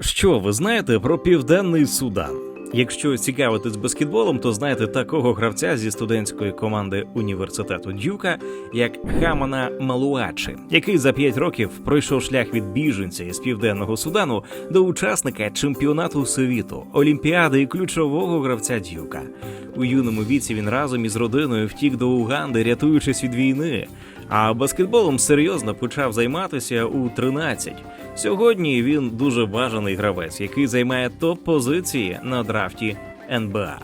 Що ви знаєте про Південний Судан? Якщо цікавитесь баскетболом, то знаєте такого гравця зі студентської команди університету Дюка, як Хамана Малуачі, який за 5 років пройшов шлях від біженця із Південного Судану до учасника чемпіонату світу, Олімпіади і ключового гравця Дюка. У юному віці він разом із родиною втік до Уганди, рятуючись від війни. А баскетболом серйозно почав займатися у 13. Сьогодні він дуже бажаний гравець, який займає топ-позиції на драфті НБА.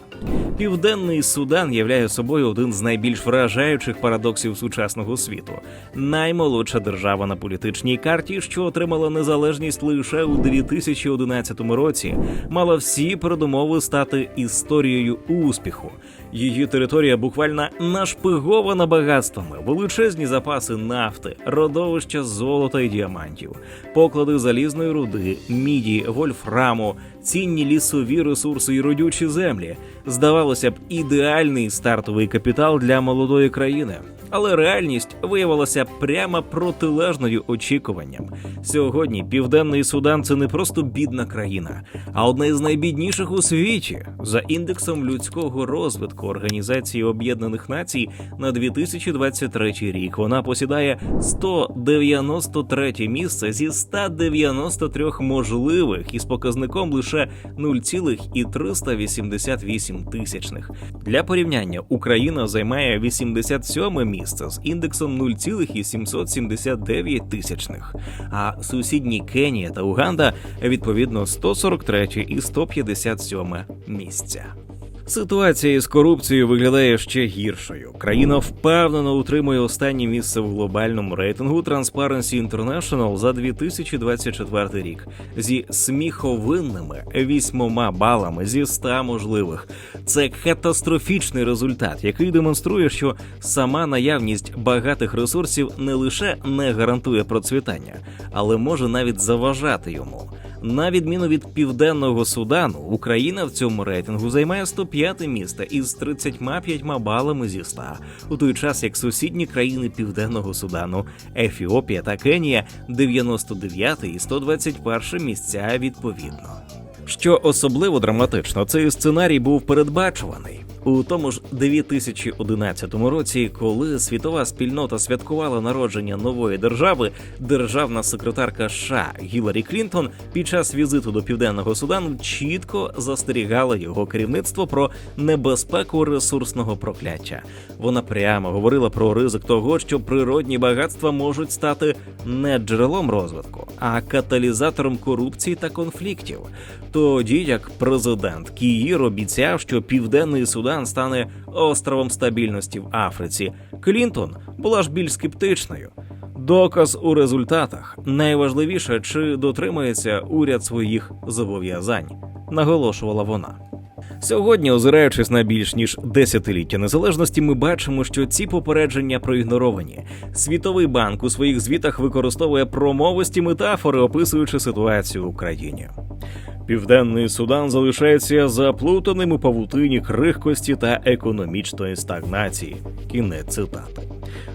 Південний Судан являє собою один з найбільш вражаючих парадоксів сучасного світу. Наймолодша держава на політичній карті, що отримала незалежність лише у 2011 році, мала всі передумови стати історією успіху. Її територія буквально нашпигована багатствами, величезні запаси нафти, родовища золота і діамантів, поклади залізної руди, міді, вольфраму, цінні лісові ресурси і родючі землі. Здавалося б, ідеальний стартовий капітал для молодої країни. Але реальність виявилася прямо протилежною очікуванням. Сьогодні Південний Судан – це не просто бідна країна, а одна із найбідніших у світі. За індексом людського розвитку Організації Об'єднаних Націй на 2023 рік вона посідає 193 місце зі 193 можливих із показником лише 0,388. Для порівняння, Україна займає 87 місце з індексом 0,779, а сусідні Кенія та Уганда відповідно 143 і 157 місця. Ситуація із корупцією виглядає ще гіршою. Країна впевнено утримує останнє місце в глобальному рейтингу Transparency International за 2024 рік зі сміховинними 8 балами зі 100 можливих. Це катастрофічний результат, який демонструє, що сама наявність багатих ресурсів не лише не гарантує процвітання, але може навіть заважати йому. На відміну від Південного Судану, Україна в цьому рейтингу займає 105 місце із 35 балами зі 100, у той час як сусідні країни Південного Судану, Ефіопія та Кенія 99 і 121 місця відповідно. Що особливо драматично, цей сценарій був передбачуваний. У тому ж 2011 році, коли світова спільнота святкувала народження нової держави, державна секретарка США Гіларі Клінтон під час візиту до Південного Судану чітко застерігала його керівництво про небезпеку ресурсного прокляття. Вона прямо говорила про ризик того, що природні багатства можуть стати не джерелом розвитку, а каталізатором корупції та конфліктів. Тоді як президент Кіїр обіцяв, що Південний Судан стане островом стабільності в Африці, Клінтон була ж більш скептичною. Доказ у результатах. Найважливіше, чи дотримується уряд своїх зобов'язань, наголошувала вона. Сьогодні, озираючись на більш ніж десятиліття незалежності, ми бачимо, що ці попередження проігноровані. Світовий банк у своїх звітах використовує промовисті метафори, описуючи ситуацію в Україні. Південний Судан залишається заплутаним у павутині крихкості та економічної стагнації. Кінець цитати.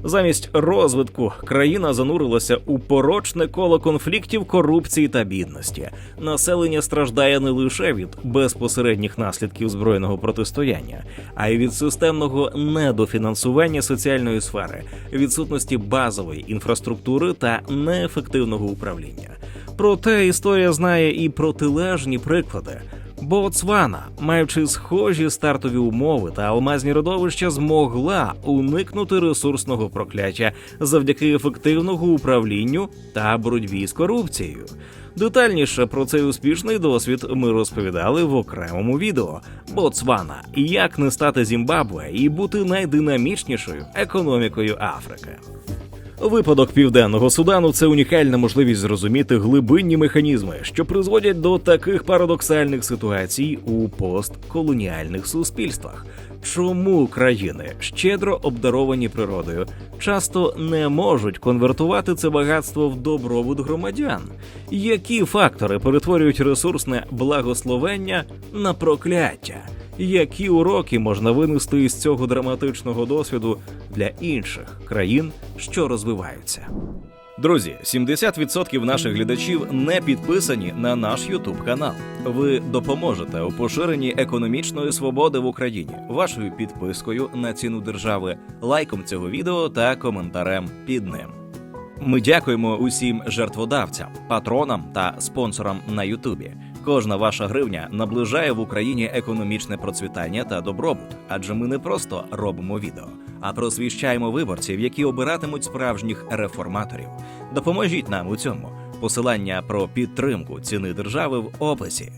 Замість розвитку країна занурилася у порочне коло конфліктів, корупції та бідності. Населення страждає не лише від безпосередніх наслідків збройного протистояння, а й від системного недофінансування соціальної сфери, відсутності базової інфраструктури та неефективного управління. Проте історія знає і протилежні приклади. Ботсвана, маючи схожі стартові умови та алмазні родовища, змогла уникнути ресурсного прокляття завдяки ефективному управлінню та боротьбі з корупцією. Детальніше про цей успішний досвід ми розповідали в окремому відео «Ботсвана. Як не стати Зімбабве і бути найдинамічнішою економікою Африки». Випадок Південного Судану – це унікальна можливість зрозуміти глибинні механізми, що призводять до таких парадоксальних ситуацій у постколоніальних суспільствах. Чому країни, щедро обдаровані природою, часто не можуть конвертувати це багатство в добробут громадян? Які фактори перетворюють ресурсне благословення на прокляття? Які уроки можна винести із цього драматичного досвіду для інших країн, що розвиваються? Друзі, 70% наших глядачів не підписані на наш YouTube канал. Ви допоможете у поширенні економічної свободи в Україні вашою підпискою на ціну держави, лайком цього відео та коментарем під ним. Ми дякуємо усім жертводавцям, патронам та спонсорам на Ютубі. Кожна ваша гривня наближає в Україні економічне процвітання та добробут, адже ми не просто робимо відео, а просвіщаємо виборців, які обиратимуть справжніх реформаторів. Допоможіть нам у цьому. Посилання про підтримку ціни держави в описі.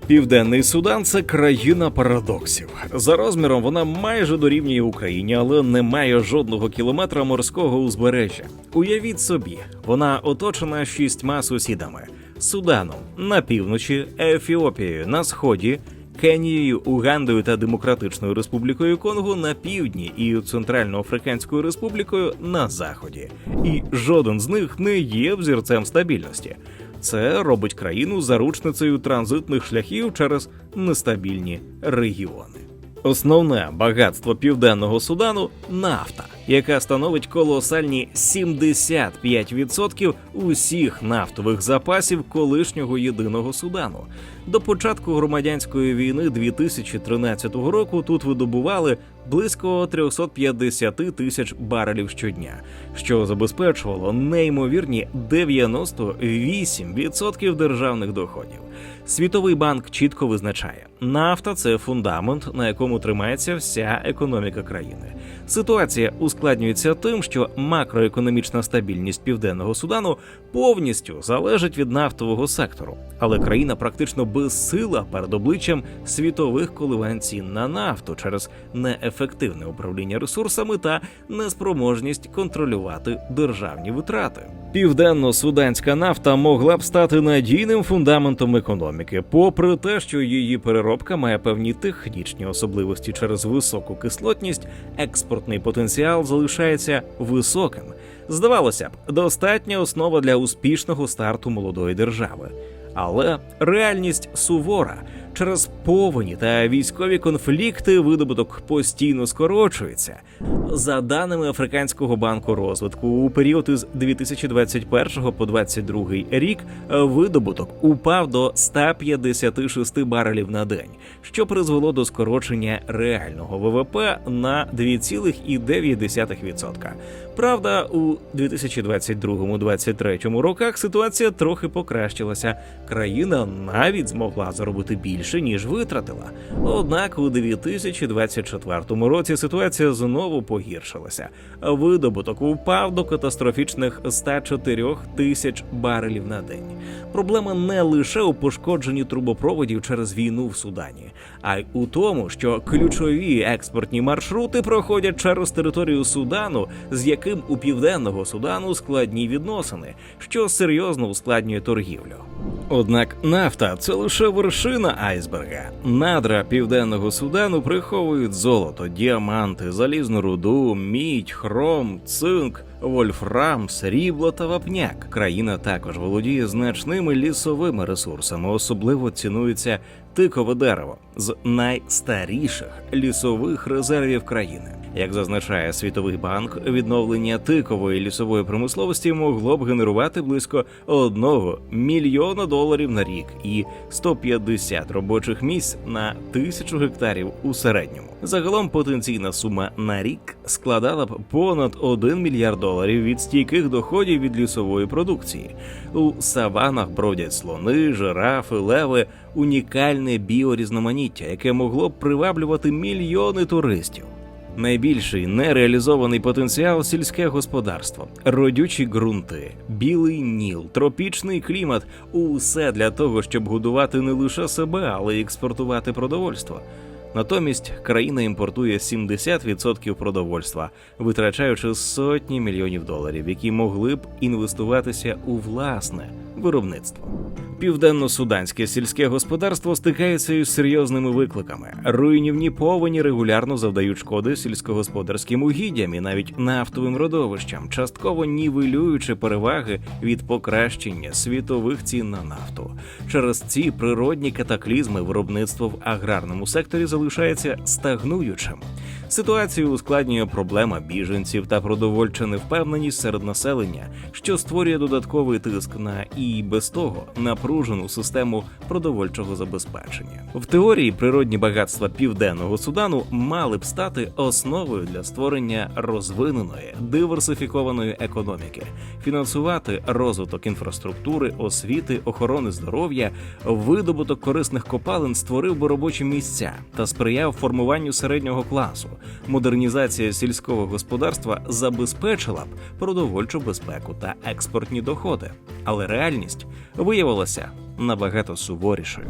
Південний Судан – це країна парадоксів. За розміром вона майже дорівнює Україні, але не має жодного кілометра морського узбережжя. Уявіть собі, вона оточена 6 сусідами – Суданом на півночі, Ефіопією на сході, Кенією, Угандою та Демократичною Республікою Конго на півдні і Центральноафриканською Республікою на заході. І жоден з них не є взірцем стабільності. Це робить країну заручницею транзитних шляхів через нестабільні регіони. Основне багатство Південного Судану – нафта, яка становить колосальні 75% усіх нафтових запасів колишнього єдиного Судану. До початку громадянської війни 2013 року тут видобували близько 350 тисяч барелів щодня, що забезпечувало неймовірні 98% державних доходів. Світовий банк чітко визначає, нафта – це фундамент, на якому тримається вся економіка країни. Ситуація ускладнюється тим, що макроекономічна стабільність Південного Судану повністю залежить від нафтового сектору, але країна практично безсила перед обличчям світових коливань цін на нафту через неефективне управління ресурсами та неспроможність контролювати державні витрати. Південно-суданська нафта могла б стати надійним фундаментом економіки, попри те, що її переробка має певні технічні особливості через високу кислотність, експортний потенціал залишається високим. Здавалося б, достатня основа для успішного старту молодої держави. Але реальність сувора. Через повені та військові конфлікти видобуток постійно скорочується. За даними Африканського банку розвитку, у період із 2021 по 2022 рік видобуток упав до 156 барелів на день, що призвело до скорочення реального ВВП на 2,9%. Правда, у 2022-2023 роках ситуація трохи покращилася. Країна навіть змогла заробити більше, ніж витратила. Однак у 2024 році ситуація знову погіршилася. Видобуток упав до катастрофічних 104 тисяч барелів на день. Проблема не лише у пошкодженні трубопроводів через війну в Судані, а й у тому, що ключові експортні маршрути проходять через територію Судану, з яким у Південного Судану складні відносини, що серйозно ускладнює торгівлю. Однак нафта – це лише вершина айсберга. Надра Південного Судану приховують золото, діаманти, залізну руду, мідь, хром, цинк, вольфрам, срібло та вапняк. Країна також володіє значними лісовими ресурсами, особливо цінується тикове дерево з найстаріших лісових резервів країни. Як зазначає Світовий банк, відновлення тикової лісової промисловості могло б генерувати близько $1 мільйона на рік і 150 робочих місць на 1000 гектарів у середньому. Загалом потенційна сума на рік складала б понад $1 мільярд від стійких доходів від лісової продукції. У саванах бродять слони, жирафи, леви – унікальне біорізноманіття, яке могло б приваблювати мільйони туристів. Найбільший нереалізований потенціал – сільське господарство, родючі ґрунти, білий Ніл, тропічний клімат – усе для того, щоб годувати не лише себе, але й експортувати продовольство. Натомість країна імпортує 70% продовольства, витрачаючи сотні мільйонів доларів, які могли б інвестуватися у власне виробництво. Південно-суданське сільське господарство стикається із серйозними викликами. Руйнівні повені регулярно завдають шкоди сільськогосподарським угіддям і навіть нафтовим родовищам, частково нівелюючи переваги від покращення світових цін на нафту. Через ці природні катаклізми виробництво в аграрному секторі залишається стагнуючим. Ситуацію ускладнює проблема біженців та продовольча невпевненість серед населення, що створює додатковий тиск на і без того напружену систему продовольчого забезпечення. В теорії природні багатства Південного Судану мали б стати основою для створення розвиненої, диверсифікованої економіки, фінансувати розвиток інфраструктури, освіти, охорони здоров'я, видобуток корисних копалин створив би робочі місця та сприяв формуванню середнього класу. Модернізація сільського господарства забезпечила б продовольчу безпеку та експортні доходи. Але реальність виявилася набагато суворішою.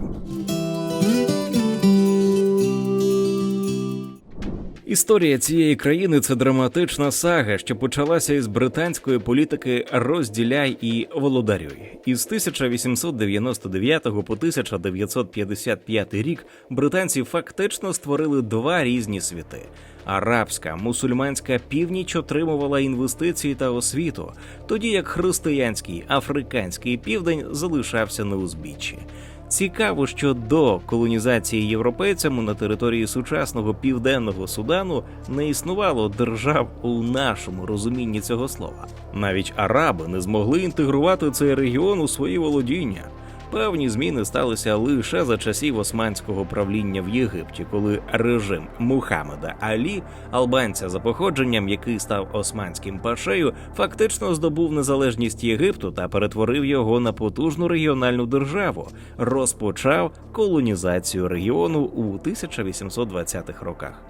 Історія цієї країни – це драматична сага, що почалася із британської політики «розділяй і володарюй». Із 1899 по 1955 рік британці фактично створили два різні світи. Арабська, мусульманська північ отримувала інвестиції та освіту, тоді як християнський, африканський південь залишався на узбіччі. Цікаво, що до колонізації європейцями на території сучасного Південного Судану не існувало держав у нашому розумінні цього слова. Навіть араби не змогли інтегрувати цей регіон у свої володіння. Певні зміни сталися лише за часів османського правління в Єгипті, коли режим Мухаммеда Алі, албанця за походженням, який став османським пашею, фактично здобув незалежність Єгипту та перетворив його на потужну регіональну державу, розпочав колонізацію регіону у 1820-х роках.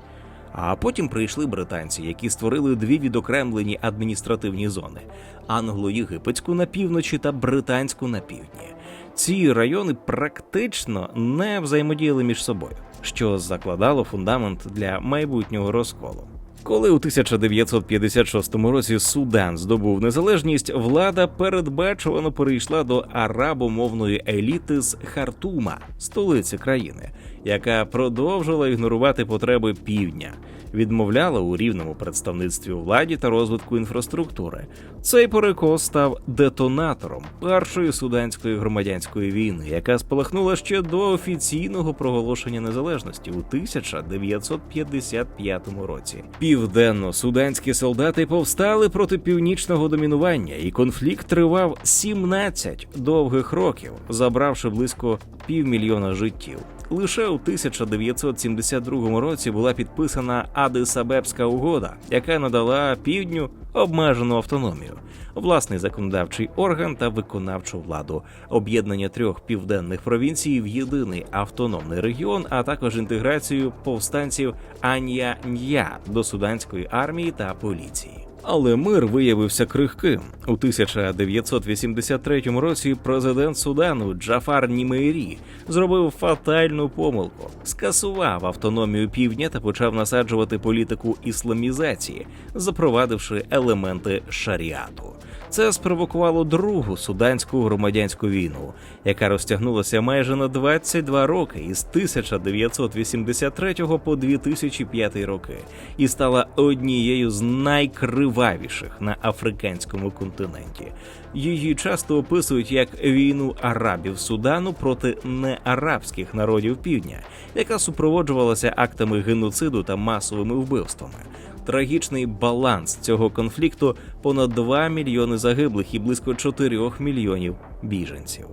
А потім прийшли британці, які створили дві відокремлені адміністративні зони – англо-єгипетську на півночі та британську на півдні. Ці райони практично не взаємодіяли між собою, що закладало фундамент для майбутнього розколу. Коли у 1956 році Судан здобув незалежність, влада передбачувано перейшла до арабомовної еліти з Хартума, столиці країни, яка продовжила ігнорувати потреби півдня, відмовляла у рівному представництві у владі та розвитку інфраструктури. Цей перекос став детонатором першої суданської громадянської війни, яка спалахнула ще до офіційного проголошення незалежності у 1955 році. Південно-суданські солдати повстали проти північного домінування, і конфлікт тривав 17 довгих років, забравши близько 500 000 життів. Лише у 1972 році була підписана Адис-Абебська угода, яка надала півдню обмежену автономію, власний законодавчий орган та виконавчу владу, об'єднання трьох південних провінцій в єдиний автономний регіон, а також інтеграцію повстанців Анья-Нья до суданської армії та поліції. Але мир виявився крихким. У 1983 році президент Судану Джафар Німейрі зробив фатальну помилку, скасував автономію півдня та почав насаджувати політику ісламізації, запровадивши елементи шаріату. Це спровокувало другу суданську громадянську війну, яка розтягнулася майже на 22 роки із 1983 по 2005 роки і стала однією з найкривавіших на африканському континенті. Її часто описують як війну арабів Судану проти неарабських народів півдня, яка супроводжувалася актами геноциду та масовими вбивствами. Трагічний баланс цього конфлікту – понад 2 мільйони загиблих і близько 4 мільйонів біженців.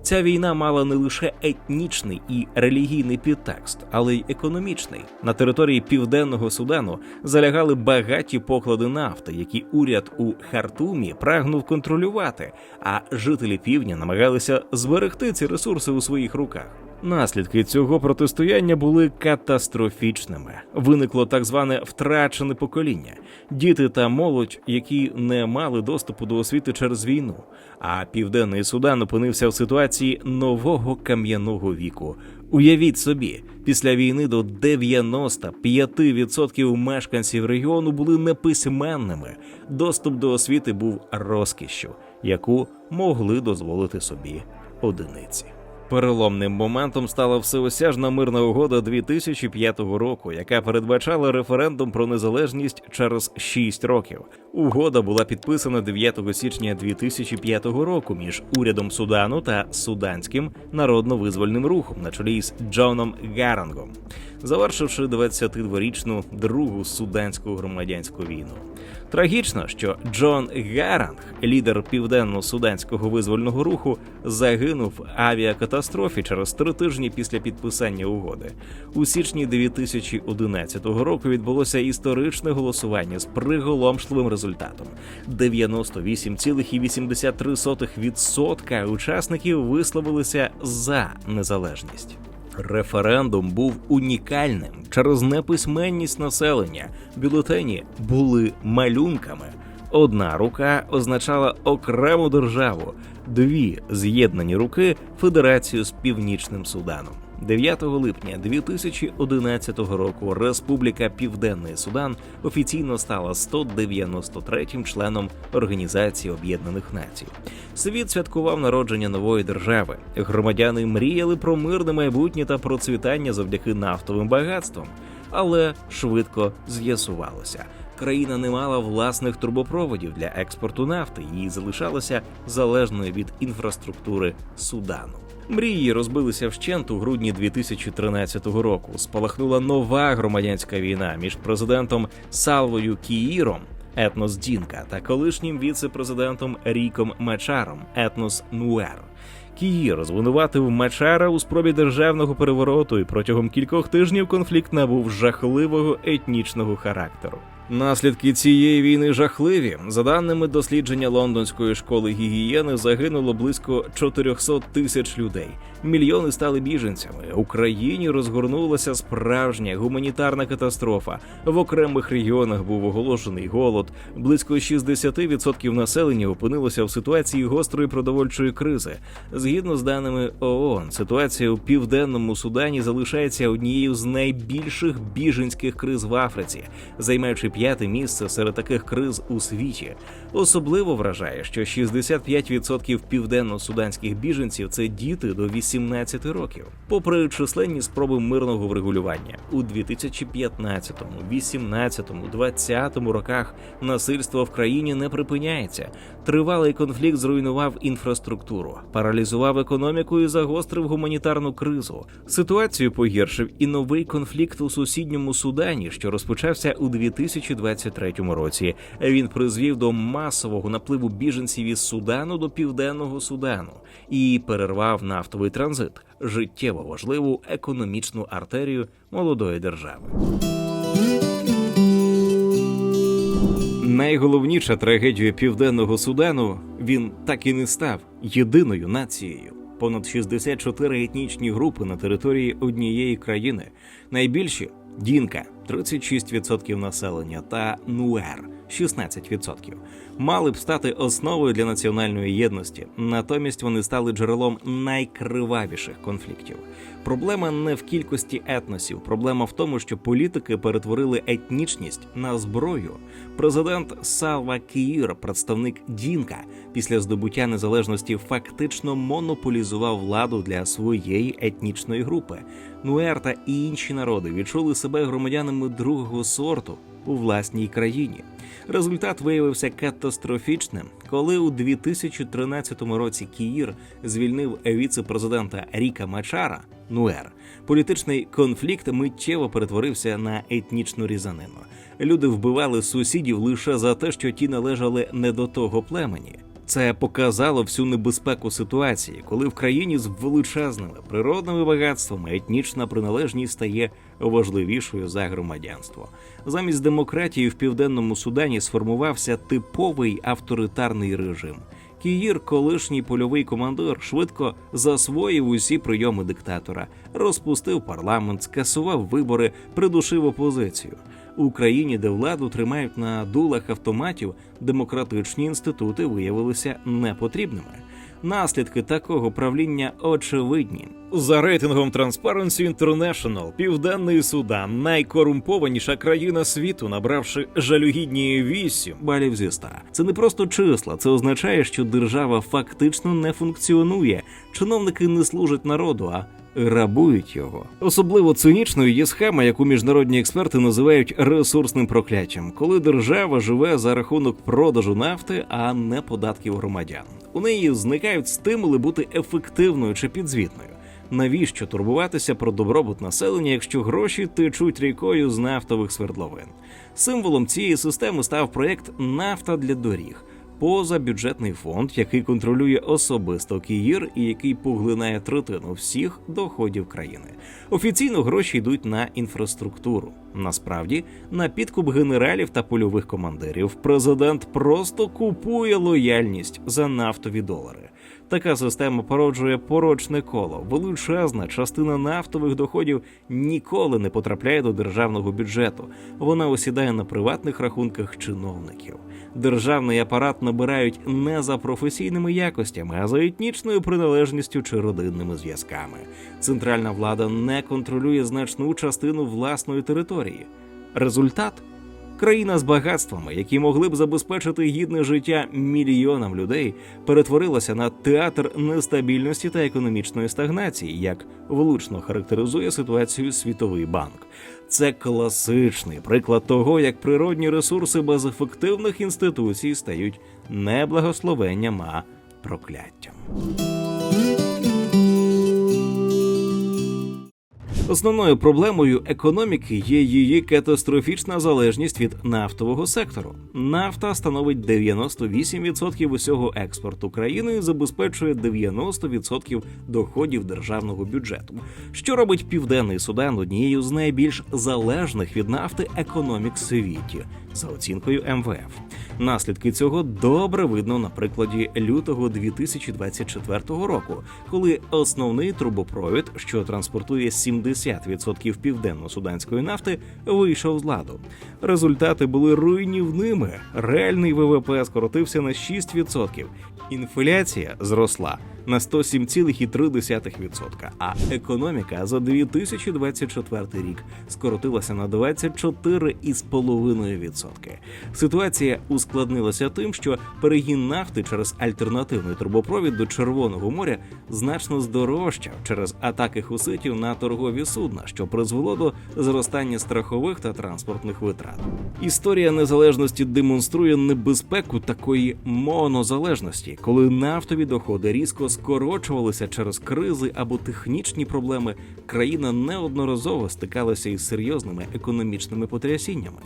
Ця війна мала не лише етнічний і релігійний підтекст, але й економічний. На території Південного Судану залягали багаті поклади нафти, які уряд у Хартумі прагнув контролювати, а жителі півдня намагалися зберегти ці ресурси у своїх руках. Наслідки цього протистояння були катастрофічними. Виникло так зване «втрачене покоління» – діти та молодь, які не мали доступу до освіти через війну. А Південний Судан опинився в ситуації нового кам'яного віку. Уявіть собі, після війни до 95% мешканців регіону були неписьменними. Доступ до освіти був розкішшю, яку могли дозволити собі одиниці. Переломним моментом стала всеосяжна мирна угода 2005 року, яка передбачала референдум про незалежність через 6 років. Угода була підписана 9 січня 2005 року між урядом Судану та Суданським народно-визвольним рухом на чолі з Джоном Гарангом, завершивши 22-річну Другу суданську громадянську війну. Трагічно, що Джон Гаранг, лідер Південно-Суданського визвольного руху, загинув в авіакатастрофі через 3 тижні після підписання угоди. У січні 2011 року відбулося історичне голосування з приголомшливим результатом. 98,83% учасників висловилися за незалежність. Референдум був унікальним через неписьменність населення. Бюлетені були малюнками. Одна рука означала окрему державу, 2 з'єднані руки – федерацію з Північним Суданом. 9 липня 2011 року Республіка Південний Судан офіційно стала 193-м членом Організації Об'єднаних Націй. Світ святкував народження нової держави. Громадяни мріяли про мирне майбутнє та процвітання завдяки нафтовим багатствам. Але швидко з'ясувалося – країна не мала власних трубопроводів для експорту нафти і залишалася залежною від інфраструктури Судану. Мрії розбилися вщент у грудні 2013 року. Спалахнула нова громадянська війна між президентом Салвою Кіїром, етнос Дінка, та колишнім віце-президентом Ріком Мачаром, етнос Нуер. Кіїр звинуватив Мачара у спробі державного перевороту, і протягом кількох тижнів конфлікт набув жахливого етнічного характеру. Наслідки цієї війни жахливі. За даними дослідження Лондонської школи гігієни, загинуло близько 400 тисяч людей. Мільйони стали біженцями. У країні розгорнулася справжня гуманітарна катастрофа. В окремих регіонах був оголошений голод. Близько 60% населення опинилося в ситуації гострої продовольчої кризи. Згідно з даними ООН, ситуація у Південному Судані залишається однією з найбільших біженських криз в Африці, займаючи 5-те місце серед таких криз у світі. Особливо вражає, що 65% південно-суданських біженців – це діти до 18 років. Попри численні спроби мирного врегулювання, у 2015, 18, 20 роках насильство в країні не припиняється. Тривалий конфлікт зруйнував інфраструктуру, паралізував економіку і загострив гуманітарну кризу. Ситуацію погіршив і новий конфлікт у сусідньому Судані, що розпочався у 2023 році. Він призвів до масового напливу біженців із Судану до Південного Судану і перервав нафтовий транзит – життєво важливу економічну артерію молодої держави. Найголовніша трагедія Південного Судану – він так і не став єдиною нацією. Понад 64 етнічні групи на території однієї країни. Найбільші – Дінка – 36% населення та Нуер – 16%. Мали б стати основою для національної єдності, натомість вони стали джерелом найкривавіших конфліктів. Проблема не в кількості етносів, проблема в тому, що політики перетворили етнічність на зброю. Президент Салва Кіїр, представник Дінка, після здобуття незалежності фактично монополізував владу для своєї етнічної групи. Нуер та інші народи відчули себе громадянами другого сорту у власній країні. Результат виявився катастрофічним, коли у 2013 році Кіїр звільнив віце-президента Ріка Мачара, Нуер. Політичний конфлікт миттєво перетворився на етнічну різанину. Люди вбивали сусідів лише за те, що ті належали не до того племені. Це показало всю небезпеку ситуації, коли в країні з величезними природними багатствами етнічна приналежність стає важливішою за громадянство. Замість демократії в Південному Судані сформувався типовий авторитарний режим. Кіїр, колишній польовий командир, швидко засвоїв усі прийоми диктатора, розпустив парламент, скасував вибори, придушив опозицію. У країні, де владу тримають на дулах автоматів, демократичні інститути виявилися непотрібними. Наслідки такого правління очевидні. За рейтингом Transparency International, Південний Судан – найкорумпованіша країна світу, набравши жалюгідні 8 балів зі 100. Це не просто числа, це означає, що держава фактично не функціонує. Чиновники не служать народу, а грабують його. Особливо цинічною є схема, яку міжнародні експерти називають ресурсним прокляттям, коли держава живе за рахунок продажу нафти, а не податків громадян. У неї зникають стимули бути ефективною чи підзвітною. Навіщо турбуватися про добробут населення, якщо гроші течуть рікою з нафтових свердловин? Символом цієї системи став проєкт «Нафта для доріг» – позабюджетний фонд, який контролює особисто Каїр і який поглинає третину всіх доходів країни. Офіційно гроші йдуть на інфраструктуру. Насправді, на підкуп генералів та польових командирів президент просто купує лояльність за нафтові долари. Така система породжує порочне коло. Величезна частина нафтових доходів ніколи не потрапляє до державного бюджету. Вона осідає на приватних рахунках чиновників. Державний апарат набирають не за професійними якостями, а за етнічною приналежністю чи родинними зв'язками. Центральна влада не контролює значну частину власної території. Результат – країна з багатствами, які могли б забезпечити гідне життя мільйонам людей, перетворилася на театр нестабільності та економічної стагнації, як влучно характеризує ситуацію Світовий банк. Це класичний приклад того, як природні ресурси без ефективних інституцій стають не благословенням, а прокляттям. Основною проблемою економіки є її катастрофічна залежність від нафтового сектору. Нафта становить 98% усього експорту країни і забезпечує 90% доходів державного бюджету, що робить Південний Судан однією з найбільш залежних від нафти економік світі, за оцінкою МВФ. Наслідки цього добре видно на прикладі лютого 2024 року, коли основний трубопровід, що транспортує 70% південно-суданської нафти, вийшов з ладу. Результати були руйнівними. Реальний ВВП скоротився на 6%. Інфляція зросла на 107,3%, а економіка за 2024 рік скоротилася на 24,5%. Ситуація ускладнилася тим, що перегін нафти через альтернативний трубопровід до Червоного моря значно здорожчав через атаки хуситів на торгові судна, що призвело до зростання страхових та транспортних витрат. Історія незалежності демонструє небезпеку такої монозалежності, коли нафтові доходи різко скорочувалися через кризи або технічні проблеми, країна неодноразово стикалася із серйозними економічними потрясіннями.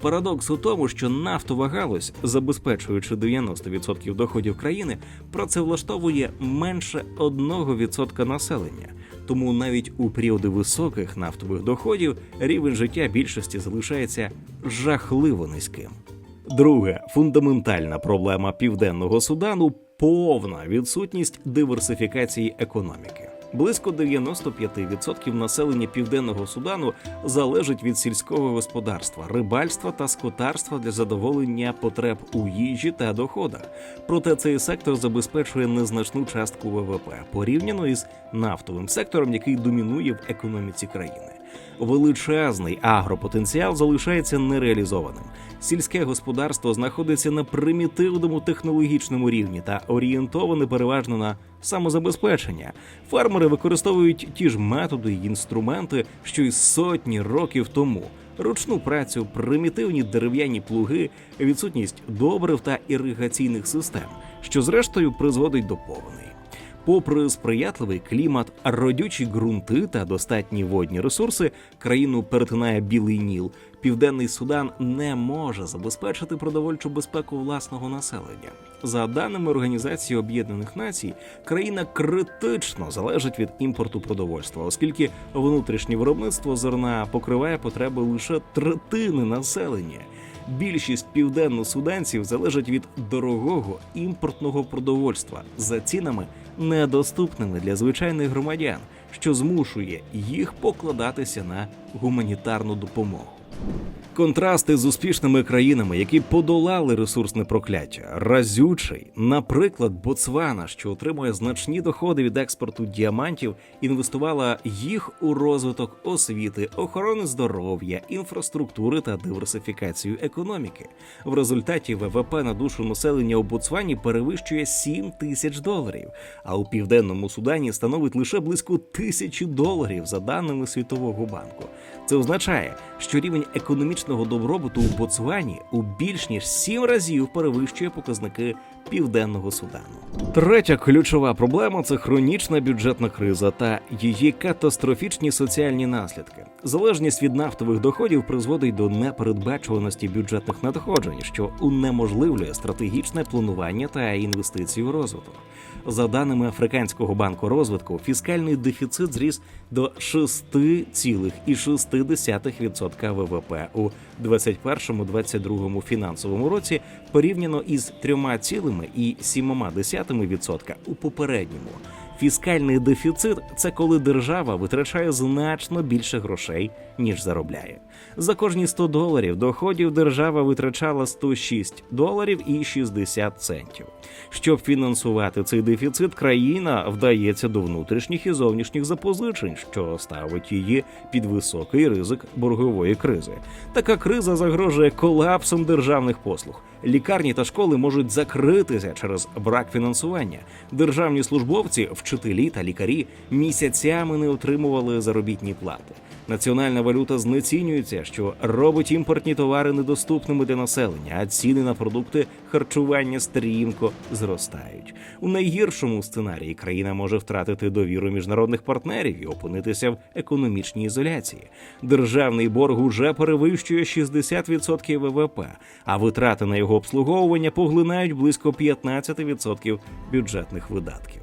Парадокс у тому, що нафтова галузь, забезпечуючи 90% доходів країни, працевлаштовує менше 1% населення. Тому навіть у періоди високих нафтових доходів рівень життя більшості залишається жахливо низьким. Друга фундаментальна проблема Південного Судану – повна відсутність диверсифікації економіки. Близько 95% населення Південного Судану залежить від сільського господарства, рибальства та скотарства для задоволення потреб у їжі та доходах. Проте цей сектор забезпечує незначну частку ВВП, порівняно із нафтовим сектором, який домінує в економіці країни. Величезний агропотенціал залишається нереалізованим. Сільське господарство знаходиться на примітивному технологічному рівні та орієнтоване переважно на самозабезпечення. Фермери використовують ті ж методи й інструменти, що й сотні років тому. Ручну працю, примітивні дерев'яні плуги, відсутність добрив та іригаційних систем, що зрештою призводить до повеней. Попри сприятливий клімат, родючі ґрунти та достатні водні ресурси, країну перетинає Білий Ніл. Південний Судан не може забезпечити продовольчу безпеку власного населення. За даними Організації Об'єднаних Націй, країна критично залежить від імпорту продовольства, оскільки внутрішнє виробництво зерна покриває потреби лише третини населення. Більшість південно-суданців залежать від дорогого імпортного продовольства за цінами, недоступними для звичайних громадян, що змушує їх покладатися на гуманітарну допомогу. Контрасти з успішними країнами, які подолали ресурсне прокляття, разючий. Наприклад, Ботсвана, що отримує значні доходи від експорту діамантів, інвестувала їх у розвиток освіти, охорони здоров'я, інфраструктури та диверсифікацію економіки. В результаті ВВП на душу населення у Ботсвані перевищує $7,000, а у Південному Судані становить лише близько $1,000 за даними Світового банку. Це означає, що рівень економічного добробуту у Ботсвані у більш ніж 7 разів перевищує показники Південного Судану. Третя ключова проблема – це хронічна бюджетна криза та її катастрофічні соціальні наслідки. Залежність від нафтових доходів призводить до непередбачуваності бюджетних надходжень, що унеможливлює стратегічне планування та інвестиції у розвиток. За даними Африканського банку розвитку, фіскальний дефіцит зріс до 6,6% ВВП у 2021-2022 фінансовому році порівняно із 3,7% у попередньому. Фіскальний дефіцит – це коли держава витрачає значно більше грошей, ніж заробляє. За кожні $100 доходів держава витрачала $106.60. Щоб фінансувати цей дефіцит, країна вдається до внутрішніх і зовнішніх запозичень, що ставить її під високий ризик боргової кризи. Така криза загрожує колапсом державних послуг. Лікарні та школи можуть закритися через брак фінансування. Державні службовці, вчителі та лікарі місяцями не отримували заробітні плати. Національна валюта знецінюється, що робить імпортні товари недоступними для населення, а ціни на продукти харчування стрімко зростають. У найгіршому сценарії країна може втратити довіру міжнародних партнерів і опинитися в економічній ізоляції. Державний борг уже перевищує 60% ВВП, а витрати на його обслуговування поглинають близько 15% бюджетних видатків.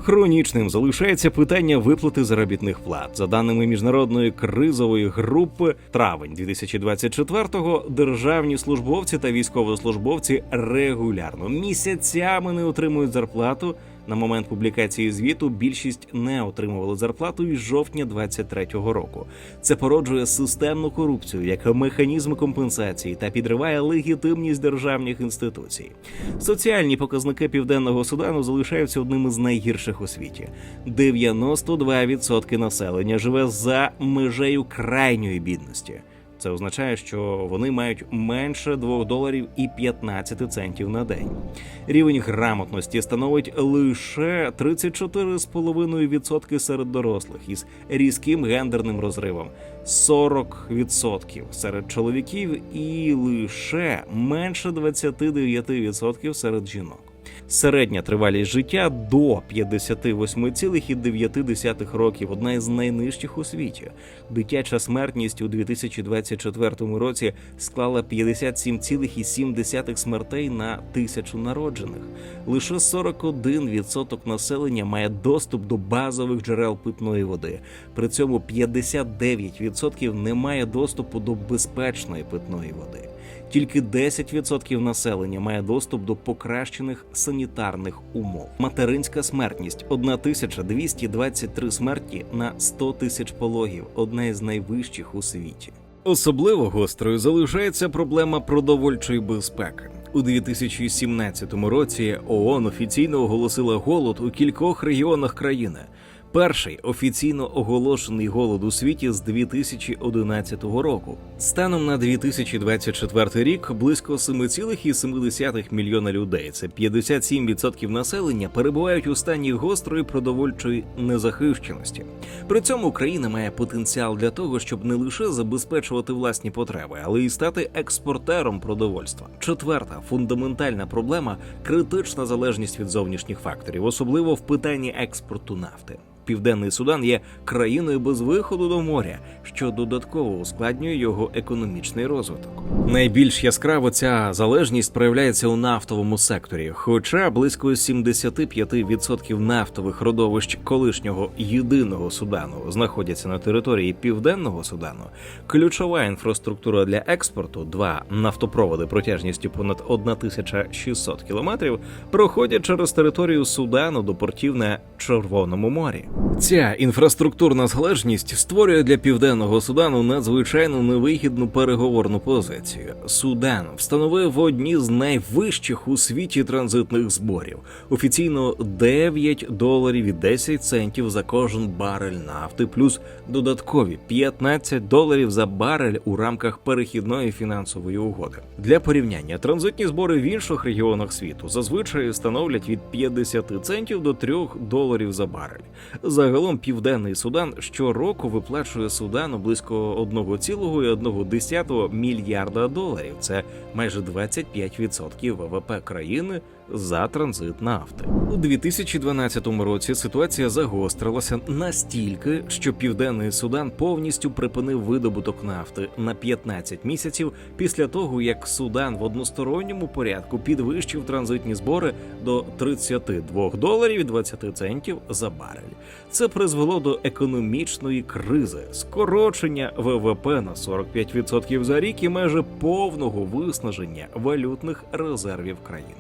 Хронічним залишається питання виплати заробітних плат. За даними міжнародної кризової групи, травень 2024-го державні службовці та військовослужбовці регулярно місяцями не отримують зарплату. На момент публікації звіту більшість не отримували зарплату із жовтня 2023 року. Це породжує системну корупцію як механізм компенсації та підриває легітимність державних інституцій. Соціальні показники Південного Судану залишаються одними з найгірших у світі. 92% населення живе за межею крайньої бідності. Це означає, що вони мають менше $2.15 на день. Рівень грамотності становить лише 34,5% серед дорослих із різким гендерним розривом, 40% серед чоловіків і лише менше 29% серед жінок. Середня тривалість життя до 58,9 років – одна із найнижчих у світі. Дитяча смертність у 2024 році склала 57,7 смертей на 1000 народжених. Лише 41% населення має доступ до базових джерел питної води. При цьому 59% не має доступу до безпечної питної води. Тільки 10% населення має доступ до покращених санітарних умов. Материнська смертність – 1223 смерті на 100 тисяч пологів – одна із найвищих у світі. Особливо гострою залишається проблема продовольчої безпеки. У 2017 році ООН офіційно оголосила голод у кількох регіонах країни. Перший офіційно оголошений голод у світі з 2011 року. Станом на 2024 рік близько 7,7 мільйона людей, це 57% населення, перебувають у стані гострої продовольчої незахищеності. При цьому Україна має потенціал для того, щоб не лише забезпечувати власні потреби, але й стати експортером продовольства. Четверта фундаментальна проблема – критична залежність від зовнішніх факторів, особливо в питанні експорту нафти. Південний Судан є країною без виходу до моря, що додатково ускладнює його економічний розвиток. Найбільш яскраво ця залежність проявляється у нафтовому секторі. Хоча близько 75% нафтових родовищ колишнього єдиного Судану знаходяться на території Південного Судану, ключова інфраструктура для експорту, 2 нафтопроводи протяжністю понад 1600 кілометрів, проходять через територію Судану до портів на Червоному морі. Ця інфраструктурна залежність створює для Південного Судану надзвичайно невигідну переговорну позицію. Судан встановив одні з найвищих у світі транзитних зборів. Офіційно $9.10 за кожен барель нафти, плюс додаткові $15 за барель у рамках перехідної фінансової угоди. Для порівняння, транзитні збори в інших регіонах світу зазвичай становлять від 50 центів до $3 за барель. Загалом Південний Судан щороку виплачує Судану близько $1,1 мільярда. Це майже 25% ВВП країни за транзит нафти. У 2012 році ситуація загострилася настільки, що Південний Судан повністю припинив видобуток нафти на 15 місяців після того, як Судан в односторонньому порядку підвищив транзитні збори до $32.20 за барель. Це призвело до економічної кризи, скорочення ВВП на 45% за рік і майже повного виснаження валютних резервів країни.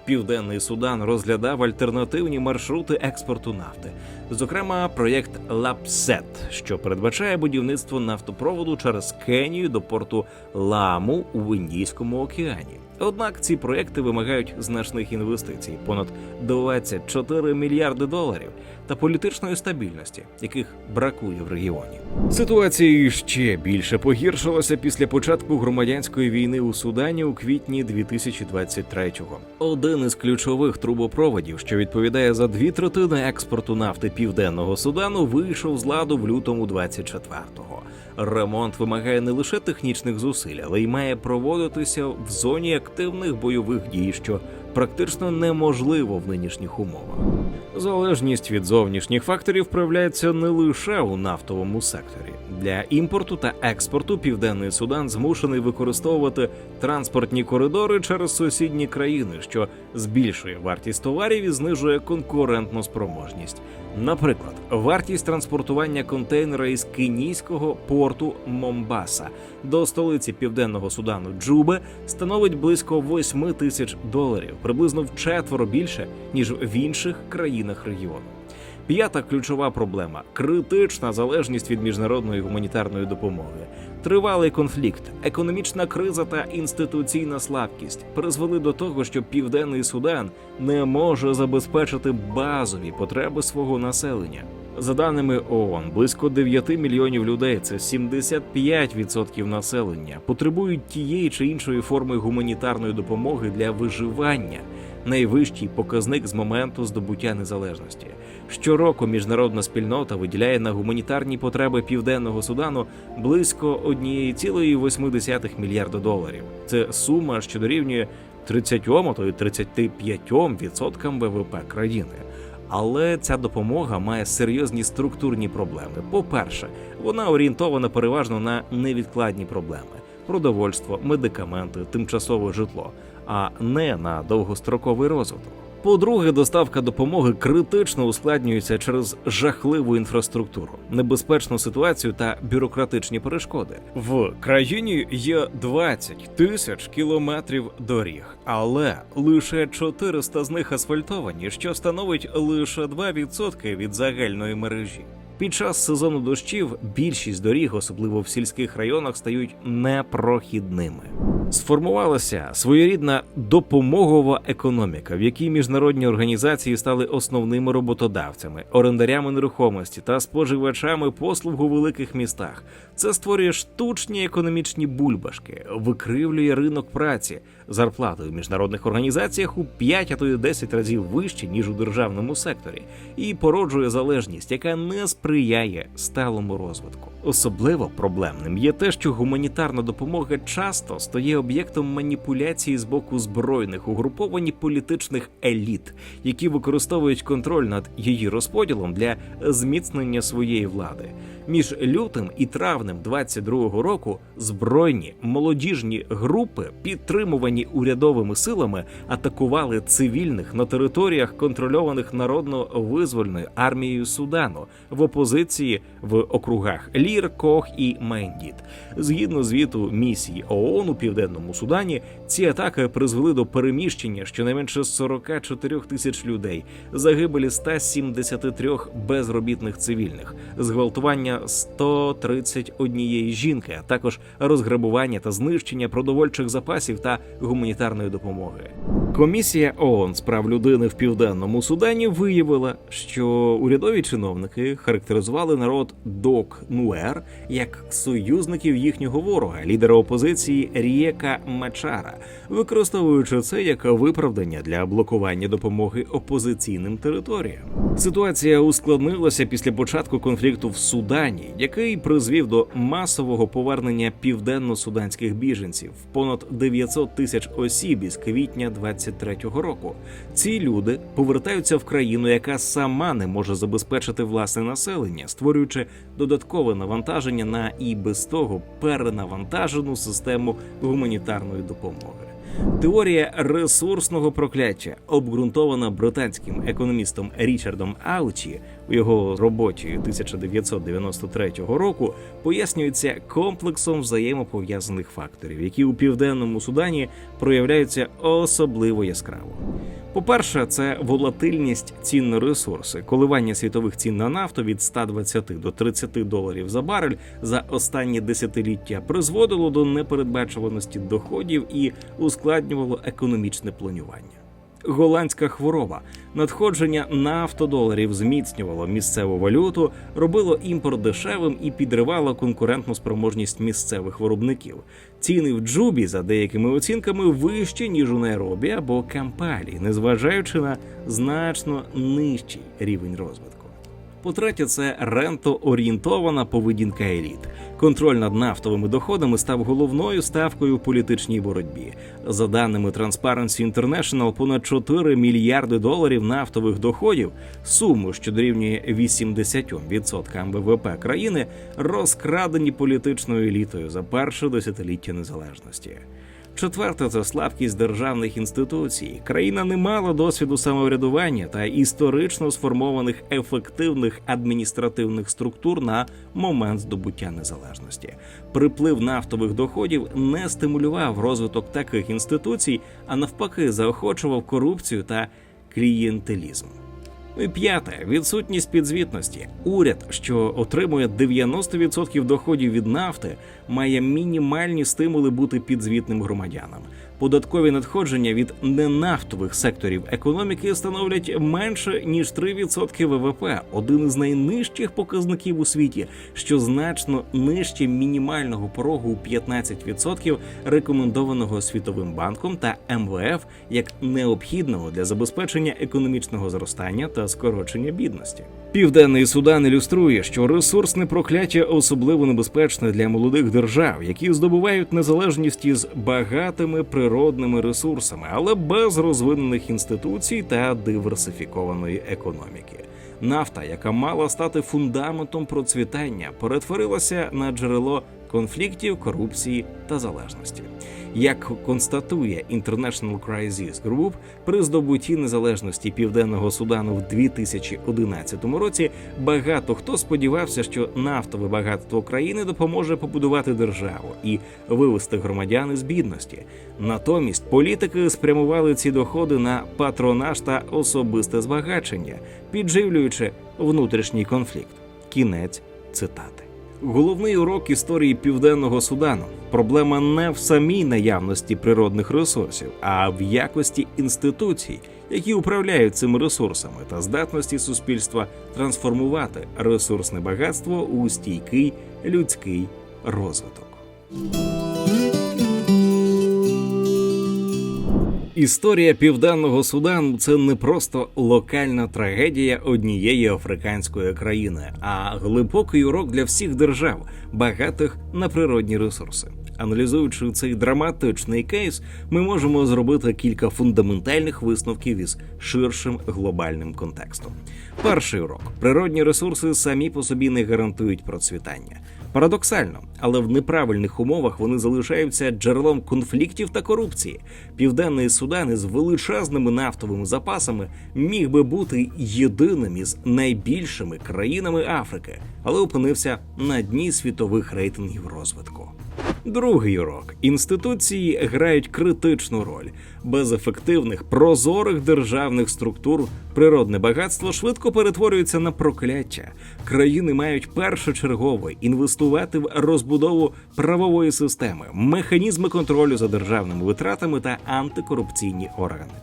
Південний Судан розглядав альтернативні маршрути експорту нафти, зокрема проєкт Лапсет, що передбачає будівництво нафтопроводу через Кенію до порту Ламу у Індійському океані. Однак ці проєкти вимагають значних інвестицій – понад $24 мільярди, та політичної стабільності, яких бракує в регіоні. Ситуація ще більше погіршилася після початку громадянської війни у Судані у квітні 2023-го. Один із ключових трубопроводів, що відповідає за 2/3 експорту нафти Південного Судану, вийшов з ладу в лютому 24-го. Ремонт вимагає не лише технічних зусиль, але й має проводитися в зоні активних бойових дій, що практично неможливо в нинішніх умовах. Залежність від зовнішніх факторів проявляється не лише у нафтовому секторі. Для імпорту та експорту Південний Судан змушений використовувати транспортні коридори через сусідні країни, що збільшує вартість товарів і знижує конкурентну спроможність. Наприклад, вартість транспортування контейнера із кенійського порту Момбаса до столиці Південного Судану Джуби становить близько $8,000, приблизно вчетверо більше, ніж в інших країнах регіону. П'ята ключова проблема – критична залежність від міжнародної гуманітарної допомоги. Тривалий конфлікт, економічна криза та інституційна слабкість призвели до того, що Південний Судан не може забезпечити базові потреби свого населення. За даними ООН, близько 9 мільйонів людей, це 75% населення, потребують тієї чи іншої форми гуманітарної допомоги для виживання. Найвищий показник з моменту здобуття незалежності. Щороку міжнародна спільнота виділяє на гуманітарні потреби Південного Судану близько $1,8 мільярда. Це сума, що дорівнює 30–35% ВВП країни. Але ця допомога має серйозні структурні проблеми. По-перше, вона орієнтована переважно на невідкладні проблеми – продовольство, медикаменти, тимчасове житло, а не на довгостроковий розвиток. По-друге, доставка допомоги критично ускладнюється через жахливу інфраструктуру, небезпечну ситуацію та бюрократичні перешкоди. В країні є 20 тисяч кілометрів доріг, але лише 400 з них асфальтовані, що становить лише 2% від загальної мережі. Під час сезону дощів більшість доріг, особливо в сільських районах, стають непрохідними. Сформувалася своєрідна допомогова економіка, в якій міжнародні організації стали основними роботодавцями, орендарями нерухомості та споживачами послуг у великих містах. Це створює штучні економічні бульбашки, викривлює ринок праці. Зарплати у міжнародних організаціях у 5, а то й 10 разів вищі, ніж у державному секторі, і породжує залежність, яка не сприяє сталому розвитку. Особливо проблемним є те, що гуманітарна допомога часто стає об'єктом маніпуляції з боку збройних угруповань і політичних еліт, які використовують контроль над її розподілом для зміцнення своєї влади. Між лютим і травнем 22-го року збройні молодіжні групи, підтримувані підтримані урядовими силами, атакували цивільних на територіях, контрольованих Народно-визвольною армією Судану, в опозиції в округах Лір, Кох і Мендіт. Згідно звіту місії ООН у Південному Судані, ці атаки призвели до переміщення щонайменше 44 тисяч людей, загибелі 173 безробітних цивільних, зґвалтування 131 жінки, а також розграбування та знищення продовольчих запасів та гуманітарної допомоги. Комісія ООН з прав людини в Південному Судані виявила, що урядові чиновники характеризували народ Док-Нуер як союзників їхнього ворога, лідера опозиції Рієка Мачара, використовуючи це як виправдання для блокування допомоги опозиційним територіям. Ситуація ускладнилася після початку конфлікту в Судані, який призвів до масового повернення південно-суданських біженців – понад 900 тисяч осіб із квітня 23-го року. Ці люди повертаються в країну, яка сама не може забезпечити власне населення, створюючи додаткове навантаження на і без того перенавантажену систему гуманітарної допомоги. Теорія ресурсного прокляття, обґрунтована британським економістом Річардом Аучі у його роботі 1993 року, пояснюється комплексом взаємопов'язаних факторів, які у Південному Судані проявляються особливо яскраво. По-перше, це волатильність цін на ресурси. Коливання світових цін на нафту від 120 до 30 доларів за барель за останні десятиліття призводило до непередбачуваності доходів і ускладнювало економічне планування. Голландська хвороба. Надходження нафтодоларів зміцнювало місцеву валюту, робило імпорт дешевим і підривало конкурентну спроможність місцевих виробників. Ціни в Джубі, за деякими оцінками, вищі, ніж у Найробі або Кампалі, незважаючи на значно нижчий рівень розвитку. По-третє, це рентоорієнтована поведінка еліт. Контроль над нафтовими доходами став головною ставкою в політичній боротьбі. За даними Transparency International, понад 4 мільярди доларів нафтових доходів, суму, що дорівнює 80% ВВП країни, розкрадені політичною елітою за перше десятиліття незалежності. Четверте – це слабкість державних інституцій. Країна не мала досвіду самоврядування та історично сформованих ефективних адміністративних структур на момент здобуття незалежності. Приплив нафтових доходів не стимулював розвиток таких інституцій, а навпаки заохочував корупцію та клієнтелізм. І п'яте – відсутність підзвітності. Уряд, що отримує 90% доходів від нафти, має мінімальні стимули бути підзвітним громадянам. Податкові надходження від ненафтових секторів економіки становлять менше, ніж 3% ВВП, один із найнижчих показників у світі, що значно нижче мінімального порогу у 15%, рекомендованого Світовим банком та МВФ як необхідного для забезпечення економічного зростання та скорочення бідності. Південний Судан ілюструє, що ресурсне прокляття особливо небезпечне для молодих держав, які здобувають незалежність із багатими природними ресурсами, але без розвинених інституцій та диверсифікованої економіки. Нафта, яка мала стати фундаментом процвітання, перетворилася на джерело конфліктів, корупції та залежності. Як констатує International Crisis Group, при здобутті незалежності Південного Судану в 2011 році багато хто сподівався, що нафтове багатство країни допоможе побудувати державу і вивести громадян із бідності. Натомість політики спрямували ці доходи на патронаж та особисте збагачення, підживлюючи внутрішній конфлікт. Кінець цитати. Головний урок історії Південного Судану – проблема не в самій наявності природних ресурсів, а в якості інституцій, які управляють цими ресурсами, та здатності суспільства трансформувати ресурсне багатство у стійкий людський розвиток. Історія Південного Судану – це не просто локальна трагедія однієї африканської країни, а глибокий урок для всіх держав, багатих на природні ресурси. Аналізуючи цей драматичний кейс, ми можемо зробити кілька фундаментальних висновків із ширшим глобальним контекстом. Перший урок – природні ресурси самі по собі не гарантують процвітання. Парадоксально, але в неправильних умовах вони залишаються джерелом конфліктів та корупції. Південний Судан із величезними нафтовими запасами міг би бути єдиним із найбільшими країнами Африки, але опинився на дні світових рейтингів розвитку. Другий урок. Інституції грають критичну роль. Без ефективних, прозорих державних структур природне багатство швидко перетворюється на прокляття. Країни мають першочергово інвестувати в розбудову правової системи, механізми контролю за державними витратами та антикорупційні органи.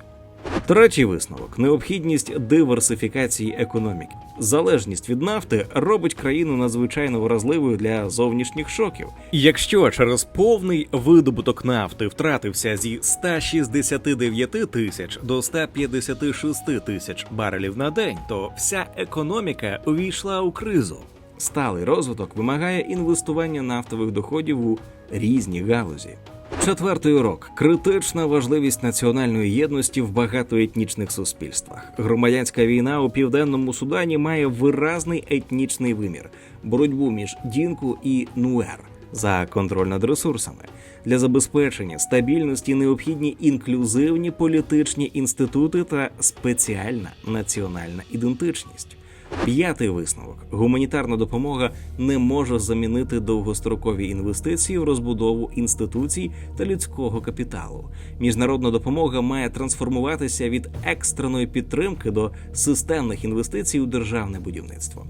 Третій висновок – необхідність диверсифікації економіки. Залежність від нафти робить країну надзвичайно вразливою для зовнішніх шоків. Якщо через повний видобуток нафти втратився зі 169 тисяч до 156 тисяч барелів на день, то вся економіка увійшла у кризу. Сталий розвиток вимагає інвестування нафтових доходів у різні галузі. Четвертий урок – критична важливість національної єдності в багатоетнічних суспільствах. Громадянська війна у Південному Судані має виразний етнічний вимір – боротьбу між Дінку і Нуер за контроль над ресурсами. Для забезпечення стабільності необхідні інклюзивні політичні інститути та спеціальна національна ідентичність. П'ятий висновок. Гуманітарна допомога не може замінити довгострокові інвестиції в розбудову інституцій та людського капіталу. Міжнародна допомога має трансформуватися від екстреної підтримки до системних інвестицій у державне будівництво.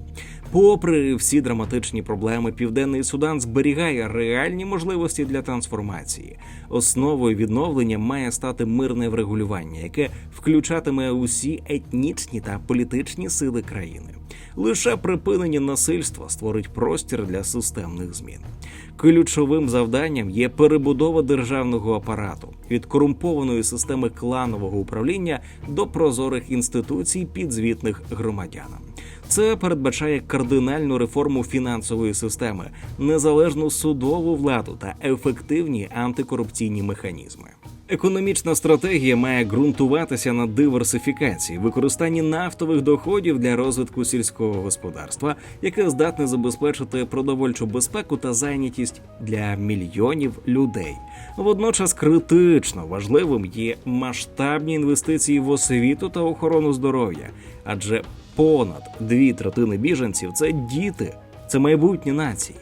Попри всі драматичні проблеми, Південний Судан зберігає реальні можливості для трансформації. Основою відновлення має стати мирне врегулювання, яке включатиме усі етнічні та політичні сили країни. Лише припинення насильства створить простір для системних змін. Ключовим завданням є перебудова державного апарату від корумпованої системи кланового управління до прозорих інституцій, підзвітних громадянам. Це передбачає кардинальну реформу фінансової системи, незалежну судову владу та ефективні антикорупційні механізми. Економічна стратегія має ґрунтуватися на диверсифікації, використанні нафтових доходів для розвитку сільського господарства, яке здатне забезпечити продовольчу безпеку та зайнятість для мільйонів людей. Водночас критично важливим є масштабні інвестиції в освіту та охорону здоров'я, адже понад 2/3 біженців – це діти, це майбутнє нації.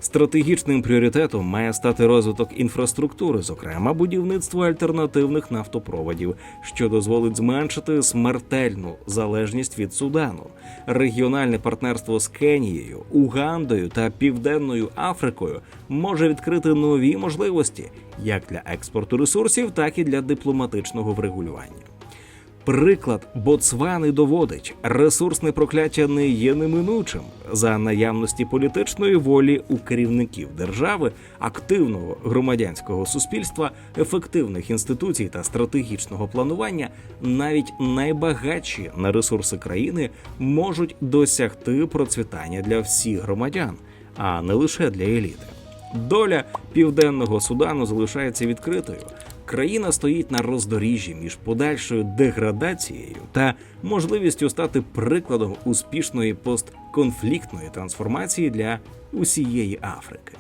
Стратегічним пріоритетом має стати розвиток інфраструктури, зокрема будівництво альтернативних нафтопроводів, що дозволить зменшити смертельну залежність від Судану. Регіональне партнерство з Кенією, Угандою та Південною Африкою може відкрити нові можливості як для експорту ресурсів, так і для дипломатичного врегулювання. Приклад Ботсвани доводить, ресурсне прокляття не є неминучим. За наявності політичної волі у керівників держави, активного громадянського суспільства, ефективних інституцій та стратегічного планування, навіть найбагатші на ресурси країни можуть досягти процвітання для всіх громадян, а не лише для еліти. Доля Південного Судану залишається відкритою. Країна стоїть на роздоріжжі між подальшою деградацією та можливістю стати прикладом успішної постконфліктної трансформації для усієї Африки.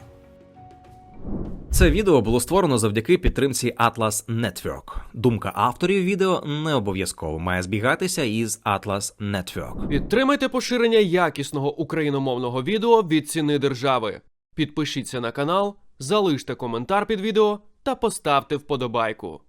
Це відео було створено завдяки підтримці Atlas Network. Думка авторів відео не обов'язково має збігатися із Atlas Network. Підтримайте поширення якісного україномовного відео від ціни держави. Підпишіться на канал, залиште коментар під відео та поставте вподобайку.